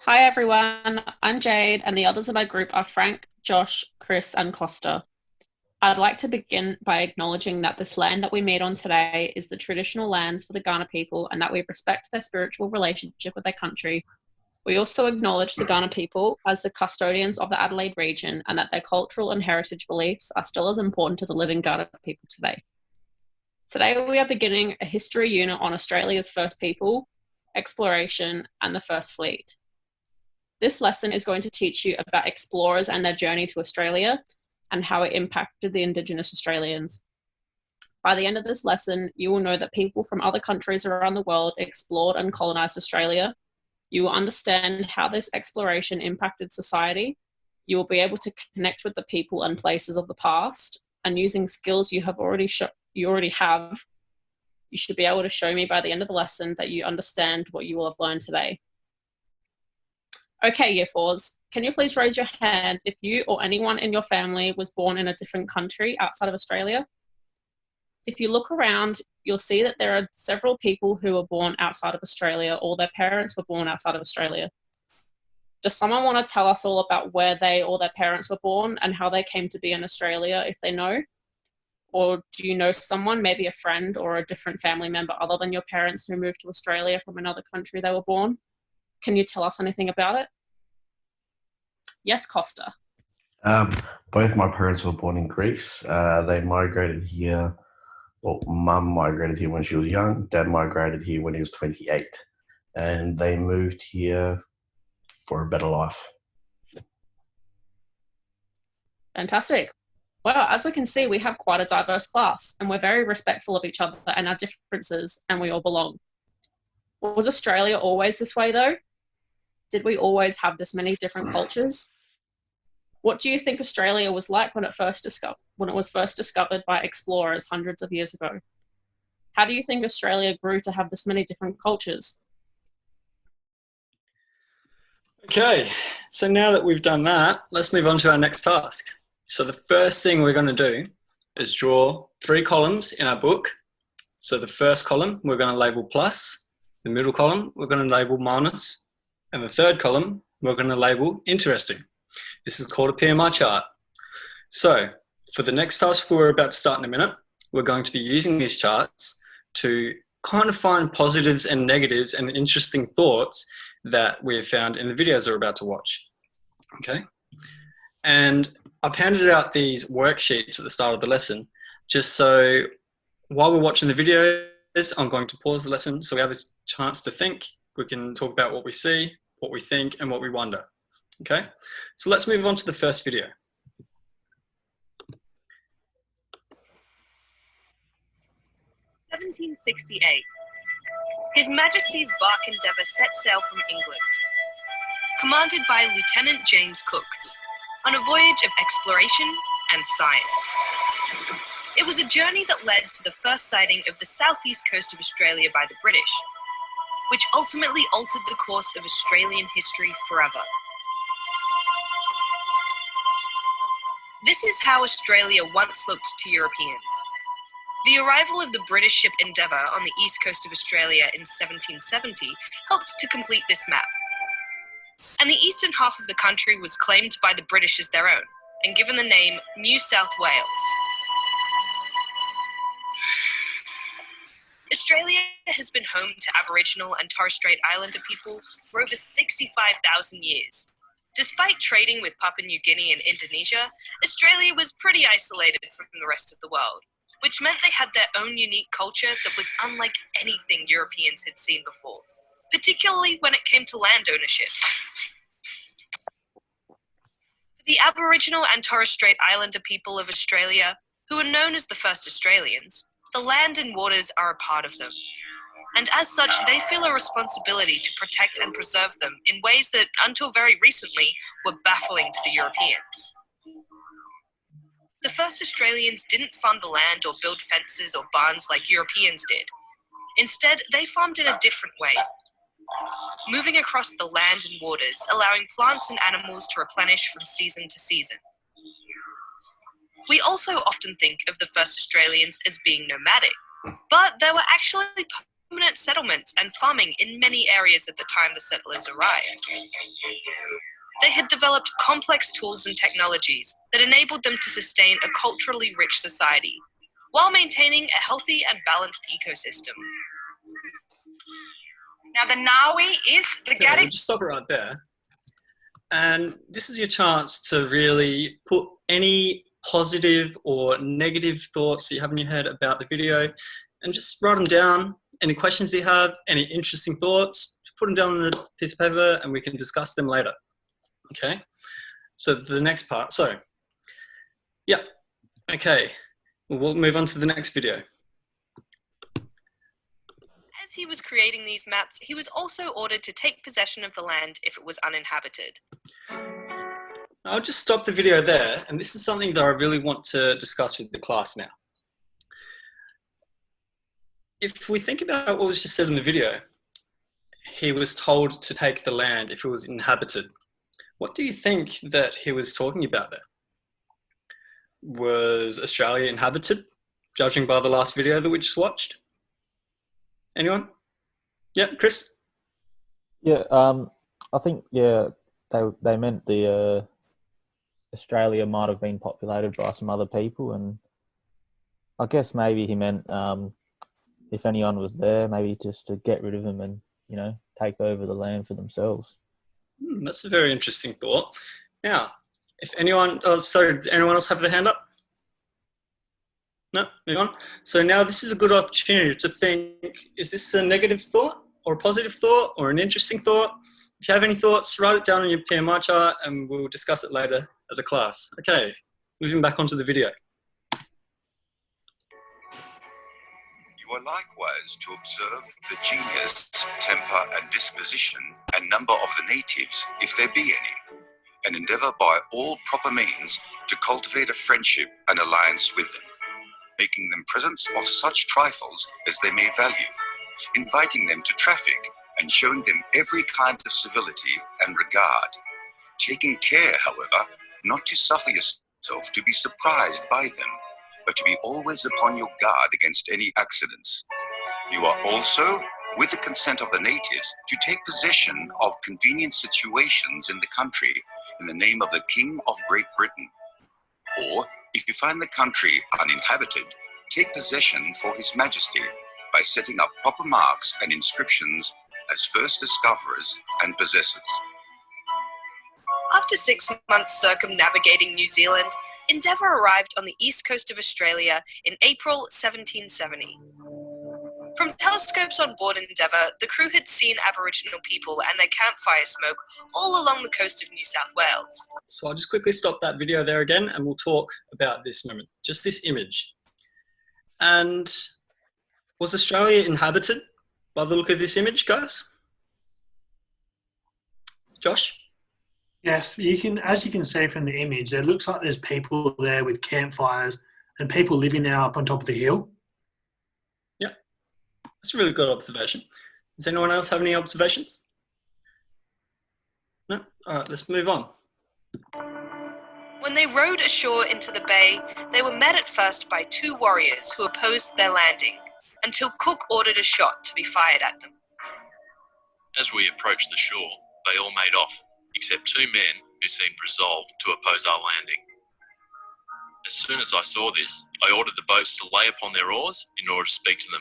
Hi everyone, I'm Jade, and the others in my group are Frank, Josh, Chris, and Costa. I'd like to begin by acknowledging that this land that we meet on today is the traditional lands for the Ghana people and that we respect their spiritual relationship with their country. We also acknowledge the Ghana people as the custodians of the Adelaide region and that their cultural and heritage beliefs are still as important to the living Ghana people today. Today we are beginning a history unit on Australia's first people, exploration, and the first fleet. This lesson is going to teach you about explorers and their journey to Australia and how it impacted the Indigenous Australians. By the end of this lesson, you will know that people from other countries around the world explored and colonised Australia. You will understand how this exploration impacted society. You will be able to connect with the people and places of the past, and using skills you already have, you should be able to show me by the end of the lesson that you understand what you will have learned today. Okay, Year 4s, can you please raise your hand if you or anyone in your family was born in a different country outside of Australia? If you look around, you'll see that there are several people who were born outside of Australia or their parents were born outside of Australia. Does someone want to tell us all about where they or their parents were born and how they came to be in Australia if they know? Or do you know someone, maybe a friend or a different family member other than your parents who moved to Australia from another country they were born? Can you tell us anything about it? Yes, Costa. Um, Both my parents were born in Greece. They migrated here. Well, mum migrated here when she was young. Dad migrated here when he was 28. And they moved here for a better life. Fantastic. Well, as we can see, we have quite a diverse class, and we're very respectful of each other and our differences, and we all belong. Was Australia always this way, though? Did we always have this many different cultures? What do you think Australia was like when it was first discovered by explorers hundreds of years ago? How do you think Australia grew to have this many different cultures? Okay, so now that we've done that, let's move on to our next task. So the first thing we're going to do is draw 3 columns in our book. So the first column we're going to label plus, the middle column we're going to label minus, and the third column we're going to label interesting. This is called a PMI chart. So for the next task we're about to start in a minute, we're going to be using these charts to kind of find positives and negatives and interesting thoughts that we have found in the videos we're about to watch. Okay? And I've handed out these worksheets at the start of the lesson, just so while we're watching the videos, I'm going to pause the lesson so we have this chance to think. We can talk about what we see, what we think, and what we wonder. Okay? So let's move on to the first video. 1768. His Majesty's bark Endeavour set sail from England, commanded by Lieutenant James Cook, on a voyage of exploration and science. It was a journey that led to the first sighting of the southeast coast of Australia by the British, which ultimately altered the course of Australian history forever. This is how Australia once looked to Europeans. The arrival of the British ship Endeavour on the east coast of Australia in 1770 helped to complete this map. And the eastern half of the country was claimed by the British as their own, and given the name New South Wales. Australia has been home to Aboriginal and Torres Strait Islander people for over 65,000 years. Despite trading with Papua New Guinea and Indonesia, Australia was pretty isolated from the rest of the world, which meant they had their own unique culture that was unlike anything Europeans had seen before, particularly when it came to land ownership. The Aboriginal and Torres Strait Islander people of Australia, who are known as the first Australians, the land and waters are a part of them. And as such, they feel a responsibility to protect and preserve them in ways that, until very recently, were baffling to the Europeans. The first Australians didn't farm the land or build fences or barns like Europeans did. Instead, they farmed in a different way, moving across the land and waters, allowing plants and animals to replenish from season to season. We also often think of the first Australians as being nomadic, but they were actually permanent settlements and farming in many areas at the time the settlers arrived. They had developed complex tools and technologies that enabled them to sustain a culturally rich society, while maintaining a healthy and balanced ecosystem. Now the Nawi is the Okay, we'll Gadic. just stop it right there. And this is your chance to really put any positive or negative thoughts that you have in your head about the video and just write them down. Any questions you have, any interesting thoughts, put them down on the piece of paper and we can discuss them later. Okay, so the next part. So, yeah, okay, we'll move on to the next video. As he was creating these maps, he was also ordered to take possession of the land if it was uninhabited. I'll just stop the video there, and this is something that I really want to discuss with the class now. If we think about what was just said in the video, he was told to take the land if it was inhabited. What do you think that he was talking about there? Was Australia inhabited, judging by the last video that we just watched? Anyone? Yeah, Chris? Yeah, I think, yeah, they meant the Australia might have been populated by some other people, and I guess maybe he meant if anyone was there, maybe just to get rid of them and, you know, take over the land for themselves. That's a very interesting thought. Now, if anyone, did anyone else have their hand up? No, move on. So now this is a good opportunity to think, is this a negative thought or a positive thought or an interesting thought? If you have any thoughts, write it down on your PMI chart and we'll discuss it later as a class. Okay, moving back onto the video. You are likewise to observe the genius, temper and disposition and number of the natives, if there be any, and endeavour by all proper means to cultivate a friendship and alliance with them, making them presents of such trifles as they may value, inviting them to traffic and showing them every kind of civility and regard, taking care, however, not to suffer yourself to be surprised by them, but to be always upon your guard against any accidents. You are also, with the consent of the natives, to take possession of convenient situations in the country in the name of the King of Great Britain. Or, if you find the country uninhabited, take possession for His Majesty by setting up proper marks and inscriptions as first discoverers and possessors. After 6 months circumnavigating New Zealand, Endeavour arrived on the east coast of Australia in April 1770. From telescopes on board Endeavour, the crew had seen Aboriginal people and their campfire smoke all along the coast of New South Wales. So I'll just quickly stop that video there again and we'll talk about this moment, just this image. And was Australia inhabited by the look of this image, guys? Josh? Yes, you can. As you can see from the image, it looks like there's people there with campfires and people living there up on top of the hill. Yeah, that's a really good observation. Does anyone else have any observations? No? All right, let's move on. When they rowed ashore into the bay, they were met at first by 2 warriors who opposed their landing, until Cook ordered a shot to be fired at them. As we approached the shore, they all made off, except 2 men who seemed resolved to oppose our landing. As soon as I saw this, I ordered the boats to lay upon their oars in order to speak to them.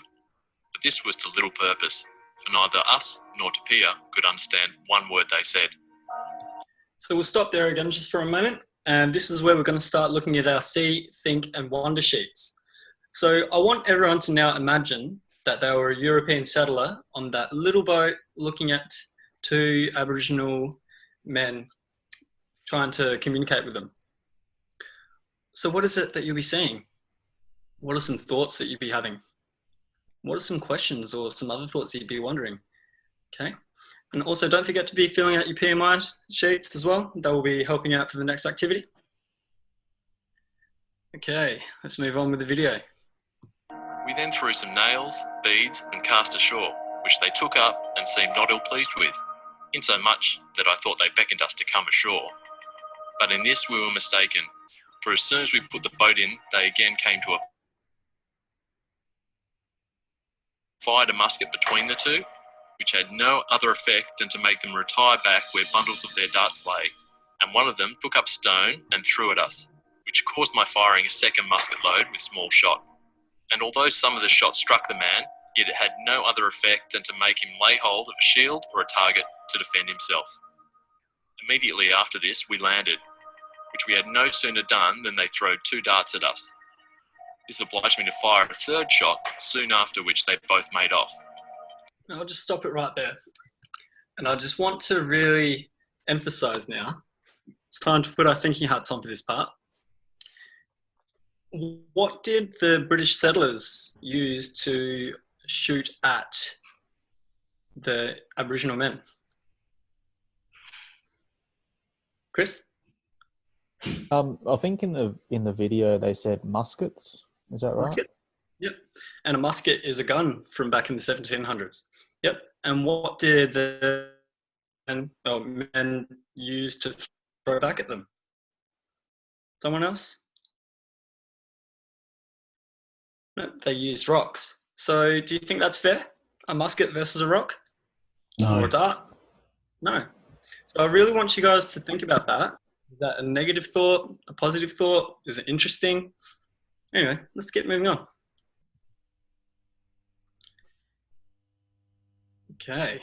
But this was to little purpose, for neither us nor Tapia could understand one word they said. So we'll stop there again just for a moment, and this is where we're going to start looking at our see, think and wonder sheets. So I want everyone to now imagine that they were a European settler on that little boat looking at 2 Aboriginal men trying to communicate with them. So what is it that you'll be seeing? What are some thoughts that you'll be having? What are some questions or some other thoughts that you'd be wondering? Okay. And also don't forget to be filling out your PMI sheets as well. That will be helping out for the next activity. Okay, let's move on with the video. We then threw some nails, beads and cast ashore, which they took up and seemed not ill pleased with, insomuch that I thought they beckoned us to come ashore. But in this we were mistaken, for as soon as we put the boat in, they again came to a fired a musket between the two, which had no other effect than to make them retire back where bundles of their darts lay, and one of them took up stone and threw at us, which caused my firing a second musket load with small shot. And although some of the shots struck the man, yet it had no other effect than to make him lay hold of a shield or a target to defend himself. Immediately after this, we landed, which we had no sooner done than they throwed 2 darts at us. This obliged me to fire a third shot, soon after which they both made off. I'll just stop it right there. And I just want to really emphasize now, it's time to put our thinking hats on for this part. What did the British settlers use to shoot at the Aboriginal men? Chris? I think in the video they said muskets. Is that right? Musket? Yep. And a musket is a gun from back in the 1700s. Yep. And what did the men use to throw back at them? Someone else? No, they used rocks. So do you think that's fair? A musket versus a rock? No. Or a dart? No. So I really want you guys to think about that. Is that a negative thought? A positive thought? Is it interesting? Anyway, let's get moving on. Okay.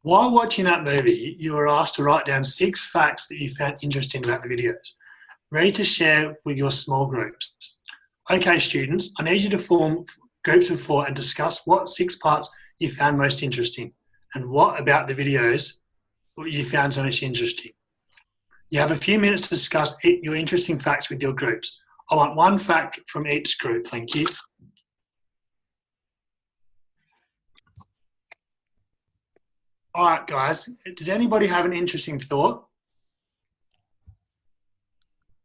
While watching that movie, you were asked to write down 6 facts that you found interesting about the videos, ready to share with your small groups. Okay, students, I need you to form groups of 4 and discuss what 6 parts you found most interesting and what about the videos you found so much interesting. You have a few minutes to discuss your interesting facts with your groups. I want 1 fact from each group, thank you. All right, guys, does anybody have an interesting thought?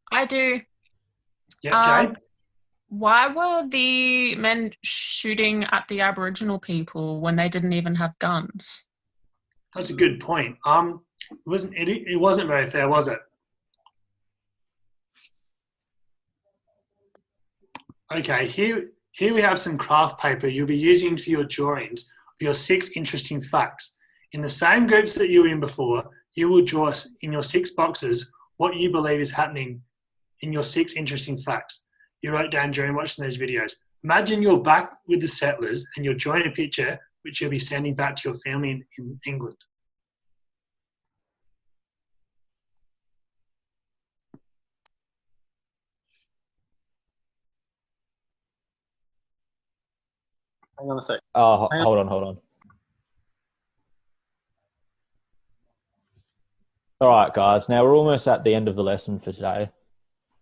I do. Yeah, Jade? Why were the men shooting at the Aboriginal people when they didn't even have guns? That's a good point. It wasn't very fair, was it? Okay, here we have some craft paper you'll be using for your drawings of your 6 interesting facts. In the same groups that you were in before, you will draw in your 6 boxes what you believe is happening in your 6 interesting facts you wrote down during watching those videos. Imagine you're back with the settlers and you're drawing a picture which you'll be sending back to your family in England. Hang on a sec. Oh, hold on. All right, guys. Now we're almost at the end of the lesson for today.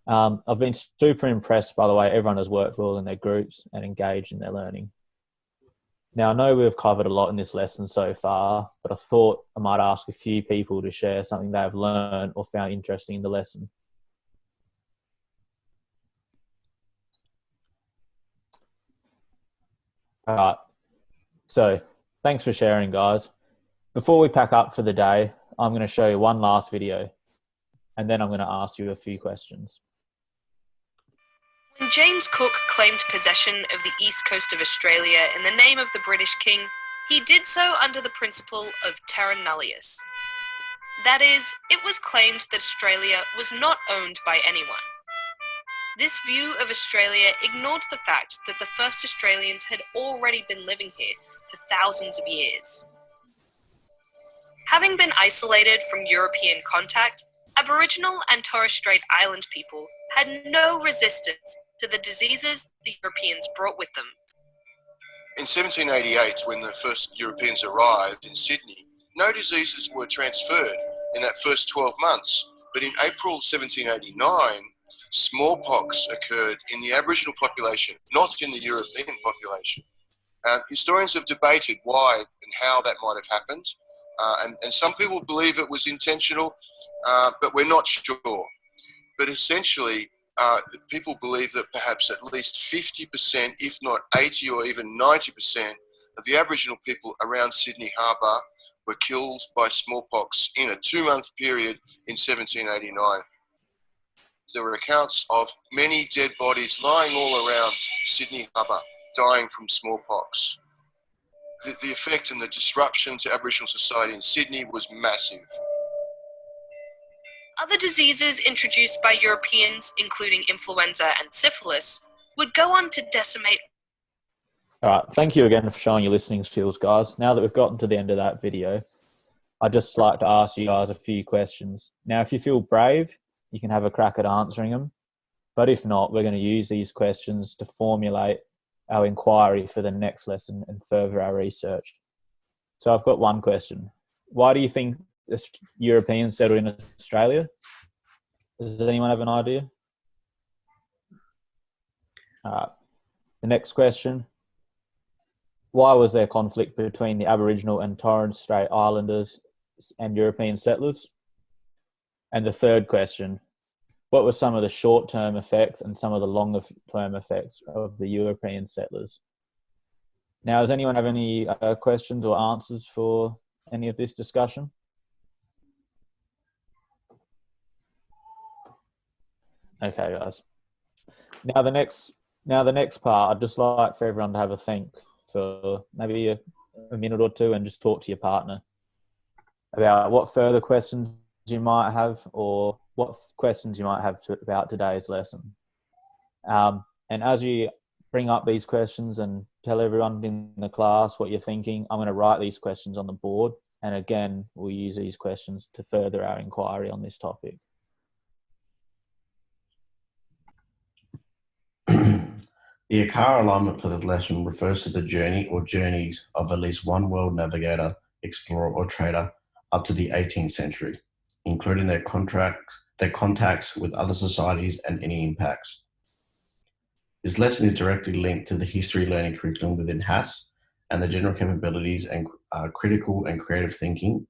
I've been super impressed by the way everyone has worked well in their groups and engaged in their learning. Now, I know we've covered a lot in this lesson so far, but I thought I might ask a few people to share something they have learned or found interesting in the lesson. All right. So, thanks for sharing, guys. Before we pack up for the day, I'm going to show you one last video, and then I'm going to ask you a few questions. When James Cook claimed possession of the east coast of Australia in the name of the British King, he did so under the principle of terra nullius. That is, it was claimed that Australia was not owned by anyone. This view of Australia ignored the fact that the first Australians had already been living here for thousands of years. Having been isolated from European contact, Aboriginal and Torres Strait Island people had no resistance to the diseases the Europeans brought with them. In 1788, when the first Europeans arrived in Sydney, no diseases were transferred in that first 12 months. But in April 1789, smallpox occurred in the Aboriginal population, not in the European population. Historians have debated why and how that might have happened. And some people believe it was intentional, but we're not sure. But essentially, people believe that perhaps at least 50%, if not 80 or even 90% of the Aboriginal people around Sydney Harbour were killed by smallpox in a 2-month period in 1789. There were accounts of many dead bodies lying all around Sydney Harbour. dying from smallpox. The effect and the disruption to Aboriginal society in Sydney was massive. Other diseases introduced by Europeans, including influenza and syphilis, would go on to decimate. All right, thank you again for showing your listening skills, guys. Now that we've gotten to the end of that video, I'd just like to ask you guys a few questions. Now, if you feel brave, you can have a crack at answering them. But if not, we're going to use these questions to formulate our inquiry for the next lesson and further our research. So I've got one question. Why do you think Europeans settled in Australia? Does anyone have an idea? The next question. Why was there conflict between the Aboriginal and Torres Strait Islanders and European settlers? And the third question. What were some of the short-term effects and some of the longer-term effects of the European settlers? Now, does anyone have any questions or answers for any of this discussion? Okay, guys. Now the next part, I'd just like for everyone to have a think for maybe a minute or two and just talk to your partner about what further questions you might have or what questions you might have about today's lesson. And as you bring up these questions and tell everyone in the class what you're thinking, I'm going to write these questions on the board. And again, we'll use these questions to further our inquiry on this topic. The ACAR alignment for this lesson refers to the journey or journeys of at least one world navigator, explorer, or trader up to the 18th century, including their contacts with other societies and any impacts. This lesson is directly linked to the history learning curriculum within HASS and the general capabilities and critical and creative thinking,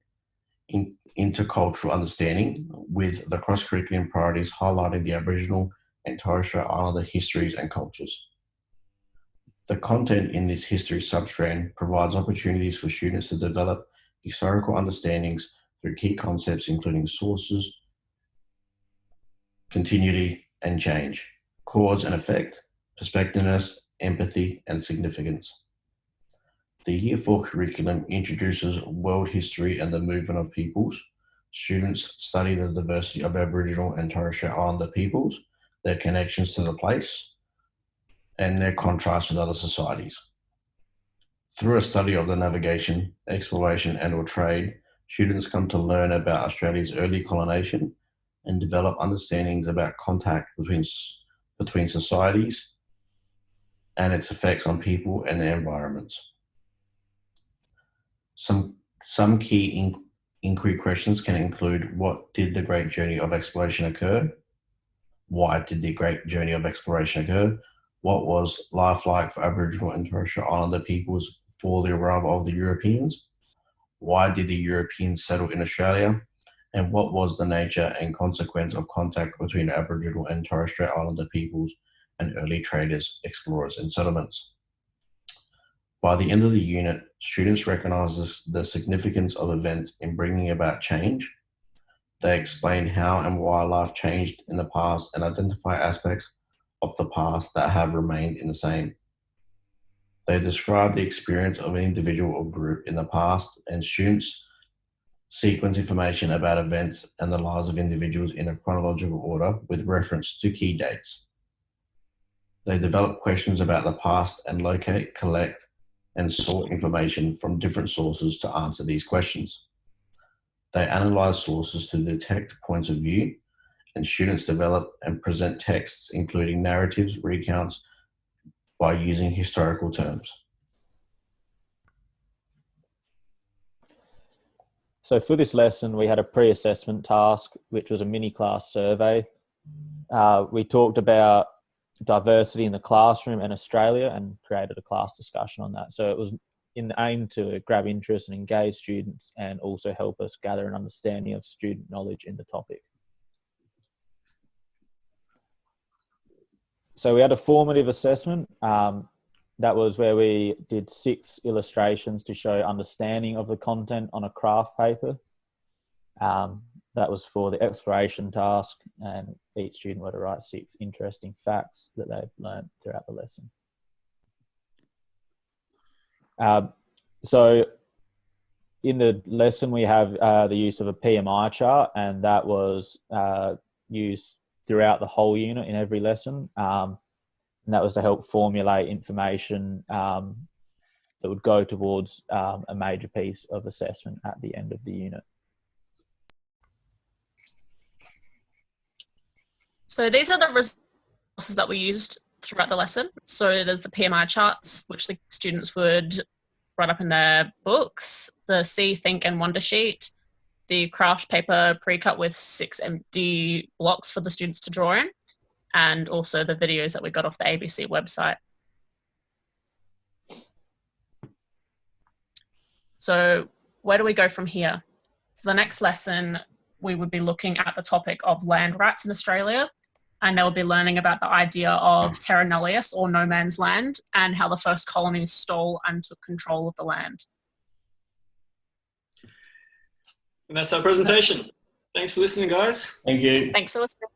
intercultural understanding, with the cross-curriculum priorities highlighting the Aboriginal and Torres Strait Islander histories and cultures. The content in this history substrand provides opportunities for students to develop historical understandings through key concepts including sources, continuity and change, cause and effect, perspectiveness, empathy, and significance. The Year 4 curriculum introduces world history and the movement of peoples. Students study the diversity of Aboriginal and Torres Strait Islander peoples, their connections to the place, and their contrast with other societies. Through a study of the navigation, exploration, and/or trade, students come to learn about Australia's early colonization and develop understandings about contact between societies and its effects on people and their environments. Some key inquiry questions can include: what did the Great Journey of Exploration occur? Why did the Great Journey of Exploration occur? What was life like for Aboriginal and Torres Strait Islander peoples before the arrival of the Europeans? Why did the Europeans settle in Australia? And what was the nature and consequence of contact between Aboriginal and Torres Strait Islander peoples and early traders, explorers, and settlements? By the end of the unit, students recognise the significance of events in bringing about change. They explain how and why life changed in the past and identify aspects of the past that have remained in the same. They describe the experience of an individual or group in the past, and students sequence information about events and the lives of individuals in a chronological order with reference to key dates. They develop questions about the past and locate, collect, and sort information from different sources to answer these questions. They analyze sources to detect points of view, and students develop and present texts including narratives, recounts, by using historical terms. So for this lesson, we had a pre-assessment task, which was a mini class survey. We talked about diversity in the classroom and Australia and created a class discussion on that. So it was in the aim to grab interest and engage students and also help us gather an understanding of student knowledge in the topic. So we had a formative assessment. That was where we did 6 illustrations to show understanding of the content on a craft paper. That was for the exploration task, and each student were to write 6 interesting facts that they've learned throughout the lesson. So in the lesson, we have the use of a PMI chart, and that was used throughout the whole unit in every lesson. And that was to help formulate information that would go towards a major piece of assessment at the end of the unit. So these are the resources that we used throughout the lesson. So there's the PMI charts, which the students would write up in their books, the See, Think and Wonder sheet, the craft paper pre-cut with 6 empty blocks for the students to draw in, and also the videos that we got off the ABC website. So where do we go from here? So the next lesson, we would be looking at the topic of land rights in Australia, and they'll be learning about the idea of terra nullius, or no man's land, and how the first colonies stole and took control of the land. And that's our presentation. Thanks for listening, guys. Thank you. Thanks for listening.